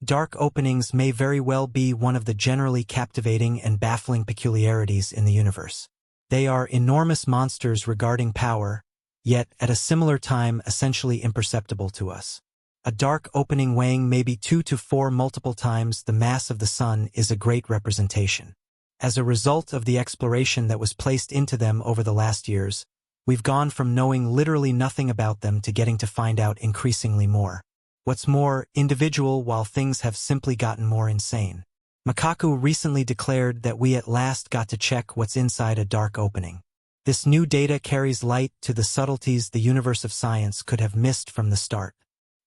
Dark openings may very well be one of the generally captivating and baffling peculiarities in the universe. They are enormous monsters regarding power, yet at a similar time essentially imperceptible to us. A dark opening weighing maybe 2 to 4 multiple times the mass of the Sun is a great representation. As a result of the exploration that was placed into them over the last years, we've gone from knowing literally nothing about them to getting to find out increasingly more. What's more, individual while things have simply gotten more insane. Kaku recently declared that we at last got to check what's inside a dark opening. This new data carries light to the subtleties the universe of science could have missed from the start.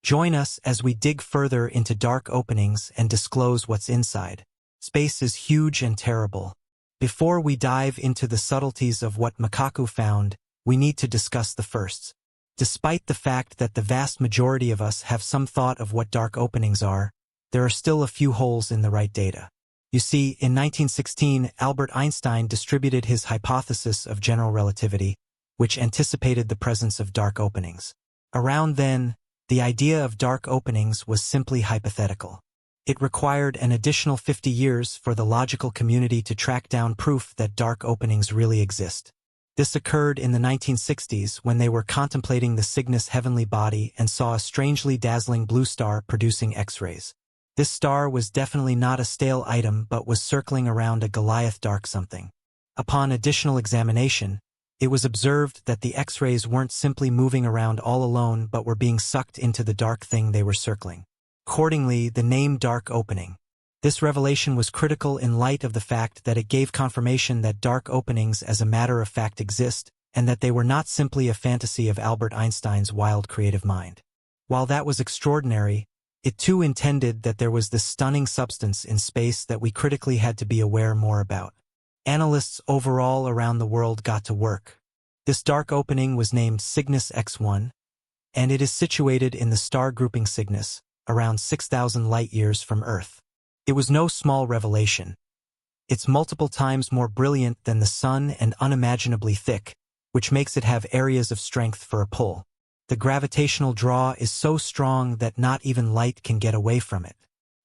Join us as we dig further into dark openings and disclose what's inside. Space is huge and terrible. Before we dive into the subtleties of what Kaku found, we need to discuss the firsts. Despite the fact that the vast majority of us have some thought of what dark openings are, there are still a few holes in the right data. You see, in 1916, Albert Einstein distributed his hypothesis of general relativity, which anticipated the presence of dark openings. Around then, the idea of dark openings was simply hypothetical. It required an additional 50 years for the logical community to track down proof that dark openings really exist. This occurred in the 1960s when they were contemplating the Cygnus heavenly body and saw a strangely dazzling blue star producing X-rays. This star was definitely not a stale item but was circling around a Goliath dark something. Upon additional examination, it was observed that the X-rays weren't simply moving around all alone but were being sucked into the dark thing they were circling. Accordingly, the name dark opening. This revelation was critical in light of the fact that it gave confirmation that dark openings as a matter of fact exist, and that they were not simply a fantasy of Albert Einstein's wild creative mind. While that was extraordinary, it too intended that there was this stunning substance in space that we critically had to be aware more about. Analysts overall around the world got to work. This dark opening was named Cygnus X1, and it is situated in the star grouping Cygnus, around 6,000 light-years from Earth. It was no small revelation. It's multiple times more brilliant than the Sun and unimaginably thick, which makes it have areas of strength for a pull. The gravitational draw is so strong that not even light can get away from it.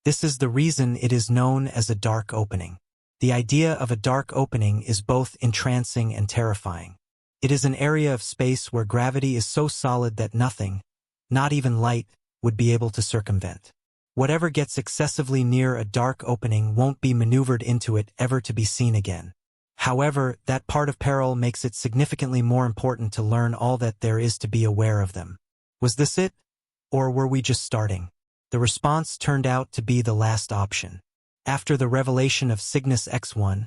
This is the reason it is known as a dark opening. The idea of a dark opening is both entrancing and terrifying. It is an area of space where gravity is so solid that nothing, not even light, would be able to circumvent. Whatever gets excessively near a dark opening won't be maneuvered into it ever to be seen again. However, that part of peril makes it significantly more important to learn all that there is to be aware of them. Was this it? Or were we just starting? The response turned out to be the last option. After the revelation of Cygnus X1,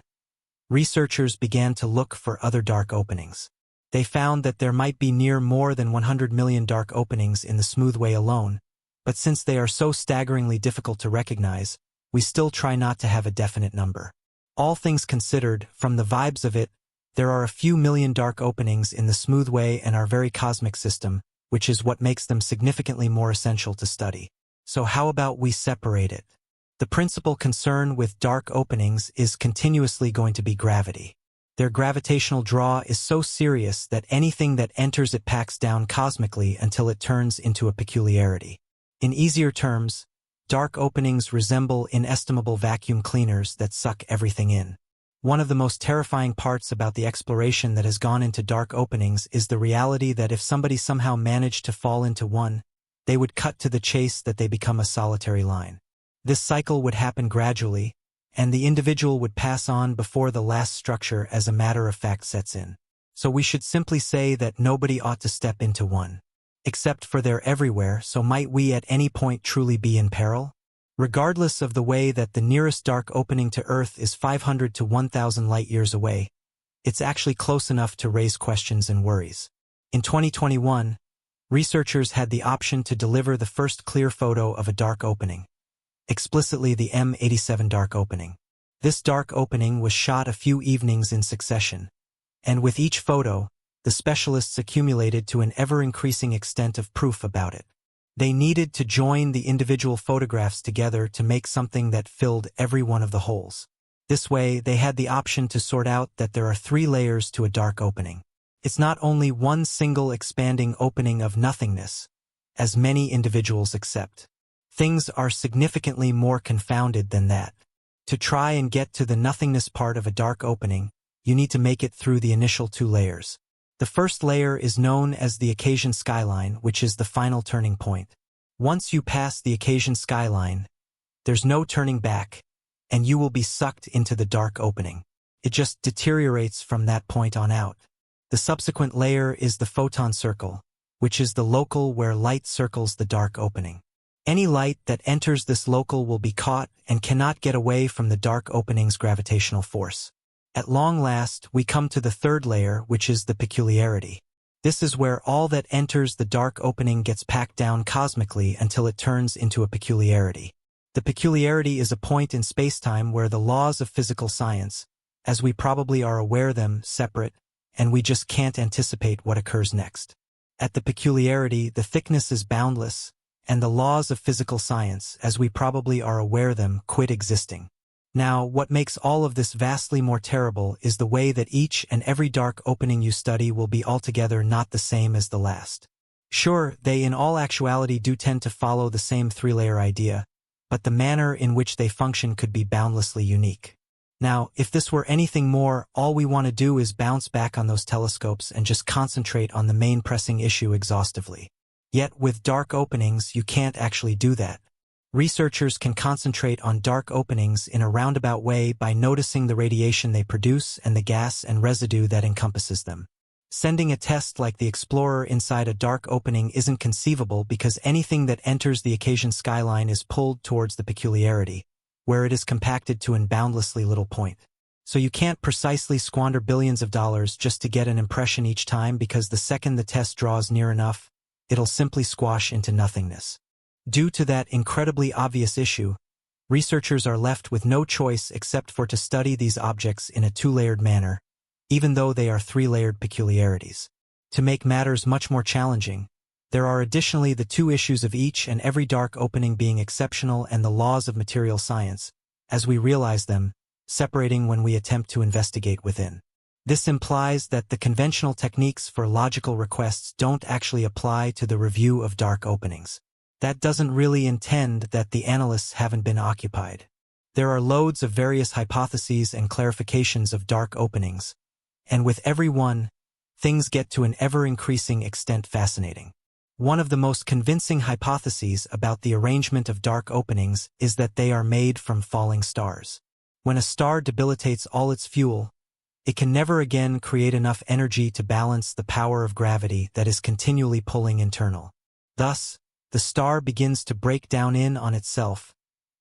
researchers began to look for other dark openings. They found that there might be near more than 100 million dark openings in the smoothway alone, but since they are so staggeringly difficult to recognize, we still try not to have a definite number. All things considered, from the vibes of it, there are a few million dark openings in the smoothway and our very cosmic system, which is what makes them significantly more essential to study. So how about we separate it? The principal concern with dark openings is continuously going to be gravity. Their gravitational draw is so serious that anything that enters it packs down cosmically until it turns into a peculiarity. In easier terms, dark openings resemble inestimable vacuum cleaners that suck everything in. One of the most terrifying parts about the exploration that has gone into dark openings is the reality that if somebody somehow managed to fall into one, they would cut to the chase that they become a solitary line. This cycle would happen gradually, and the individual would pass on before the last structure as a matter of fact sets in. So we should simply say that nobody ought to step into one. Except for they're everywhere, so might we at any point truly be in peril? Regardless of the way that the nearest dark opening to Earth is 500 to 1,000 light-years away, it's actually close enough to raise questions and worries. In 2021, researchers had the option to deliver the first clear photo of a dark opening, explicitly the M87 dark opening. This dark opening was shot a few evenings in succession, and with each photo, the specialists accumulated to an ever-increasing extent of proof about it. They needed to join the individual photographs together to make something that filled every one of the holes. This way, they had the option to sort out that there are 3 layers to a dark opening. It's not only one single expanding opening of nothingness, as many individuals accept. Things are significantly more confounded than that. To try and get to the nothingness part of a dark opening, you need to make it through the initial 2 layers. The first layer is known as the occasion skyline, which is the final turning point. Once you pass the occasion skyline, there's no turning back, and you will be sucked into the dark opening. It just deteriorates from that point on out. The subsequent layer is the photon circle, which is the local where light circles the dark opening. Any light that enters this local will be caught and cannot get away from the dark opening's gravitational force. At long last, we come to the third layer, which is the peculiarity. This is where all that enters the dark opening gets packed down cosmically until it turns into a peculiarity. The peculiarity is a point in spacetime where the laws of physical science, as we probably are aware them, separate, and we just can't anticipate what occurs next. At the peculiarity, the thickness is boundless, and the laws of physical science, as we probably are aware them, quit existing. Now, what makes all of this vastly more terrible is the way that each and every dark opening you study will be altogether not the same as the last. Sure, they in all actuality do tend to follow the same 3-layer idea, but the manner in which they function could be boundlessly unique. Now, if this were anything more, all we want to do is bounce back on those telescopes and just concentrate on the main pressing issue exhaustively. Yet with dark openings, you can't actually do that. Researchers can concentrate on dark openings in a roundabout way by noticing the radiation they produce and the gas and residue that encompasses them. Sending a test like the Explorer inside a dark opening isn't conceivable because anything that enters the occasion skyline is pulled towards the peculiarity, where it is compacted to an boundlessly little point. So you can't precisely squander billions of dollars just to get an impression each time, because the second the test draws near enough, it'll simply squash into nothingness. Due to that incredibly obvious issue, researchers are left with no choice except for to study these objects in a 2-layered manner, even though they are 3-layered peculiarities. To make matters much more challenging, there are additionally the 2 issues of each and every dark opening being exceptional and the laws of material science, as we realize them, separating when we attempt to investigate within. This implies that the conventional techniques for logical requests don't actually apply to the review of dark openings. That doesn't really intend that the analysts haven't been occupied. There are loads of various hypotheses and clarifications of dark openings, and with every one, things get to an ever-increasing extent fascinating. One of the most convincing hypotheses about the arrangement of dark openings is that they are made from falling stars. When a star debilitates all its fuel, it can never again create enough energy to balance the power of gravity that is continually pulling internal. Thus, the star begins to break down in on itself,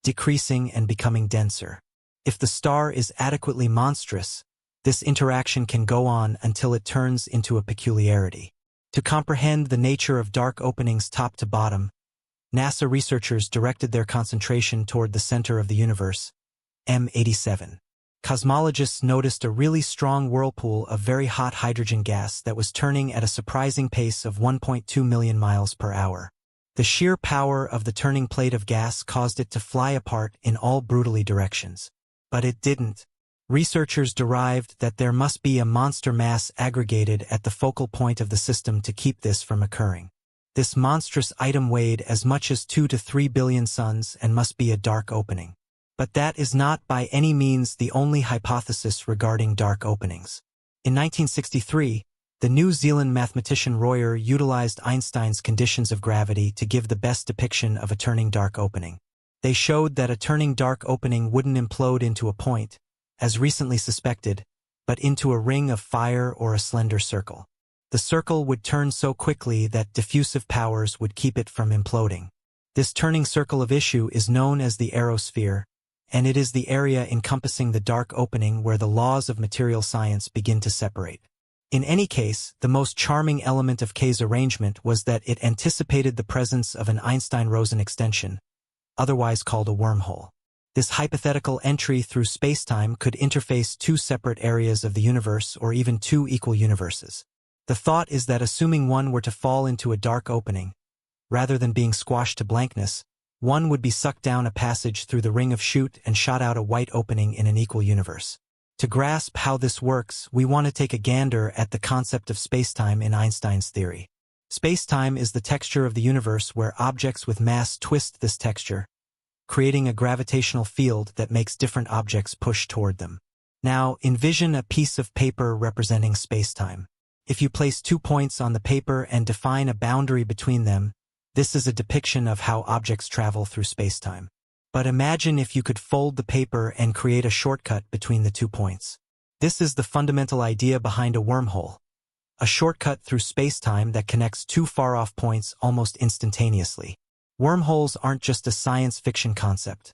decreasing and becoming denser. If the star is adequately monstrous, this interaction can go on until it turns into a peculiarity. To comprehend the nature of dark openings top to bottom, NASA researchers directed their concentration toward the center of the universe, M87. Cosmologists noticed a really strong whirlpool of very hot hydrogen gas that was turning at a surprising pace of 1.2 million miles per hour. The sheer power of the turning plate of gas caused it to fly apart in all brutally directions. But it didn't. Researchers derived that there must be a monster mass aggregated at the focal point of the system to keep this from occurring. This monstrous item weighed as much as 2 to 3 billion suns and must be a dark opening. But that is not by any means the only hypothesis regarding dark openings. In 1963, the New Zealand mathematician Royer utilized Einstein's conditions of gravity to give the best depiction of a turning dark opening. They showed that a turning dark opening wouldn't implode into a point, as recently suspected, but into a ring of fire or a slender circle. The circle would turn so quickly that diffusive powers would keep it from imploding. This turning circle of issue is known as the aerosphere, and it is the area encompassing the dark opening where the laws of material science begin to separate. In any case, the most charming element of K's arrangement was that it anticipated the presence of an Einstein-Rosen extension, otherwise called a wormhole. This hypothetical entry through spacetime could interface 2 separate areas of the universe or even 2 equal universes. The thought is that assuming one were to fall into a dark opening, rather than being squashed to blankness, one would be sucked down a passage through the ring of chute and shot out a white opening in an equal universe. To grasp how this works, we want to take a gander at the concept of spacetime in Einstein's theory. Space-time is the texture of the universe where objects with mass twist this texture, creating a gravitational field that makes different objects push toward them. Now, envision a piece of paper representing space-time. If you place 2 points on the paper and define a boundary between them, this is a depiction of how objects travel through space-time. But imagine if you could fold the paper and create a shortcut between the 2 points. This is the fundamental idea behind a wormhole, a shortcut through space-time that connects 2 far-off points almost instantaneously. Wormholes aren't just a science fiction concept.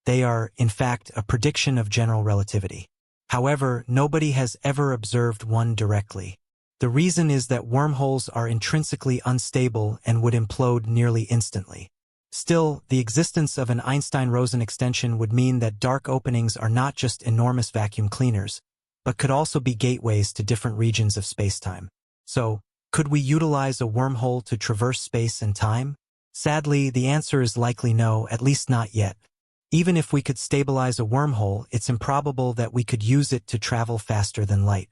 They are, in fact, a prediction of general relativity. However, nobody has ever observed one directly. The reason is that wormholes are intrinsically unstable and would implode nearly instantly. Still, the existence of an Einstein-Rosen extension would mean that dark openings are not just enormous vacuum cleaners, but could also be gateways to different regions of spacetime. So, could we utilize a wormhole to traverse space and time? Sadly, the answer is likely no, at least not yet. Even if we could stabilize a wormhole, it's improbable that we could use it to travel faster than light.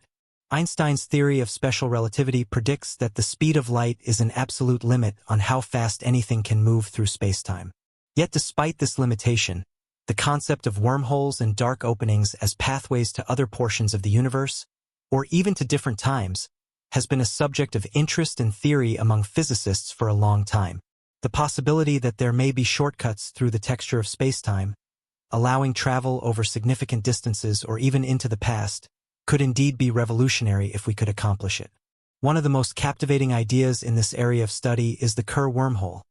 Einstein's theory of special relativity predicts that the speed of light is an absolute limit on how fast anything can move through spacetime. Yet despite this limitation, the concept of wormholes and dark openings as pathways to other portions of the universe, or even to different times, has been a subject of interest and theory among physicists for a long time. The possibility that there may be shortcuts through the texture of spacetime, allowing travel over significant distances or even into the past, could indeed be revolutionary if we could accomplish it. One of the most captivating ideas in this area of study is the Kerr wormhole,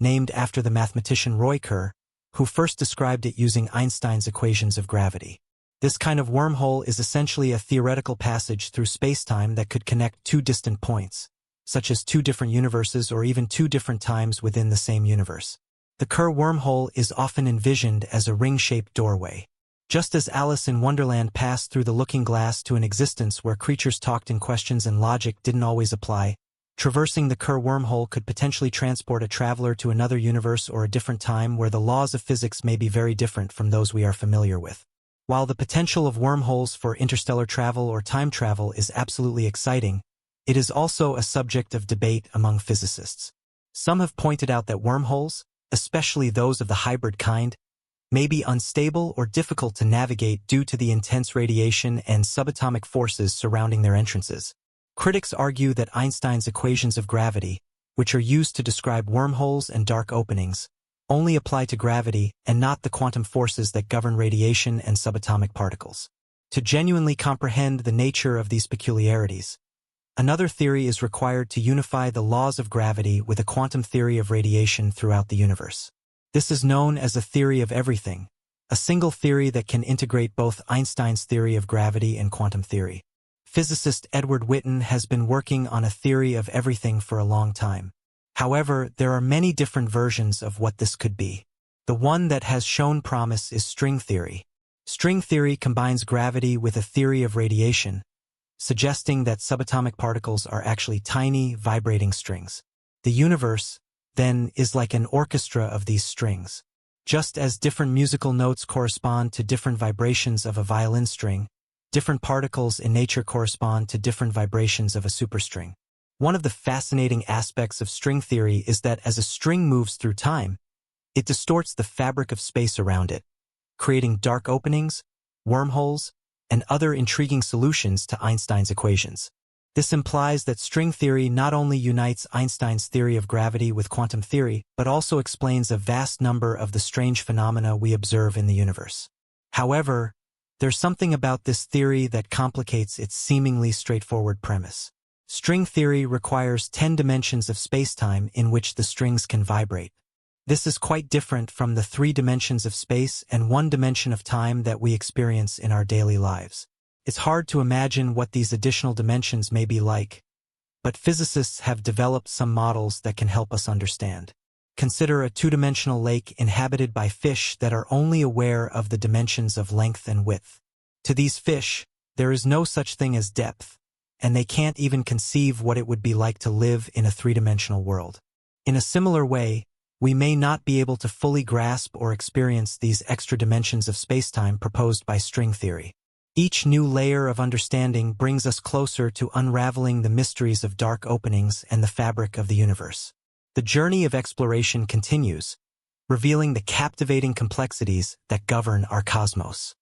named after the mathematician Roy Kerr, who first described it using Einstein's equations of gravity. This kind of wormhole is essentially a theoretical passage through spacetime that could connect 2 distant points, such as 2 different universes or even 2 different times within the same universe. The Kerr wormhole is often envisioned as a ring-shaped doorway. Just as Alice in Wonderland passed through the looking glass to an existence where creatures talked in questions and logic didn't always apply, traversing the Kerr wormhole could potentially transport a traveler to another universe or a different time where the laws of physics may be very different from those we are familiar with. While the potential of wormholes for interstellar travel or time travel is absolutely exciting, it is also a subject of debate among physicists. Some have pointed out that wormholes, especially those of the hybrid kind, may be unstable or difficult to navigate due to the intense radiation and subatomic forces surrounding their entrances. Critics argue that Einstein's equations of gravity, which are used to describe wormholes and dark openings, only apply to gravity and not the quantum forces that govern radiation and subatomic particles. To genuinely comprehend the nature of these peculiarities, another theory is required to unify the laws of gravity with a quantum theory of radiation throughout the universe. This is known as a theory of everything, a single theory that can integrate both Einstein's theory of gravity and quantum theory. Physicist Edward Witten has been working on a theory of everything for a long time. However, there are many different versions of what this could be. The one that has shown promise is string theory. String theory combines gravity with a theory of radiation, suggesting that subatomic particles are actually tiny, vibrating strings. The universe, then, is like an orchestra of these strings. Just as different musical notes correspond to different vibrations of a violin string, different particles in nature correspond to different vibrations of a superstring. One of the fascinating aspects of string theory is that as a string moves through time, it distorts the fabric of space around it, creating dark openings, wormholes, and other intriguing solutions to Einstein's equations. This implies that string theory not only unites Einstein's theory of gravity with quantum theory, but also explains a vast number of the strange phenomena we observe in the universe. However, there's something about this theory that complicates its seemingly straightforward premise. String theory requires 10 dimensions of spacetime in which the strings can vibrate. This is quite different from the 3 dimensions of space and 1 dimension of time that we experience in our daily lives. It's hard to imagine what these additional dimensions may be like, but physicists have developed some models that can help us understand. Consider a 2-dimensional lake inhabited by fish that are only aware of the dimensions of length and width. To these fish, there is no such thing as depth, and they can't even conceive what it would be like to live in a 3-dimensional world. In a similar way, we may not be able to fully grasp or experience these extra dimensions of spacetime proposed by string theory. Each new layer of understanding brings us closer to unraveling the mysteries of dark openings and the fabric of the universe. The journey of exploration continues, revealing the captivating complexities that govern our cosmos.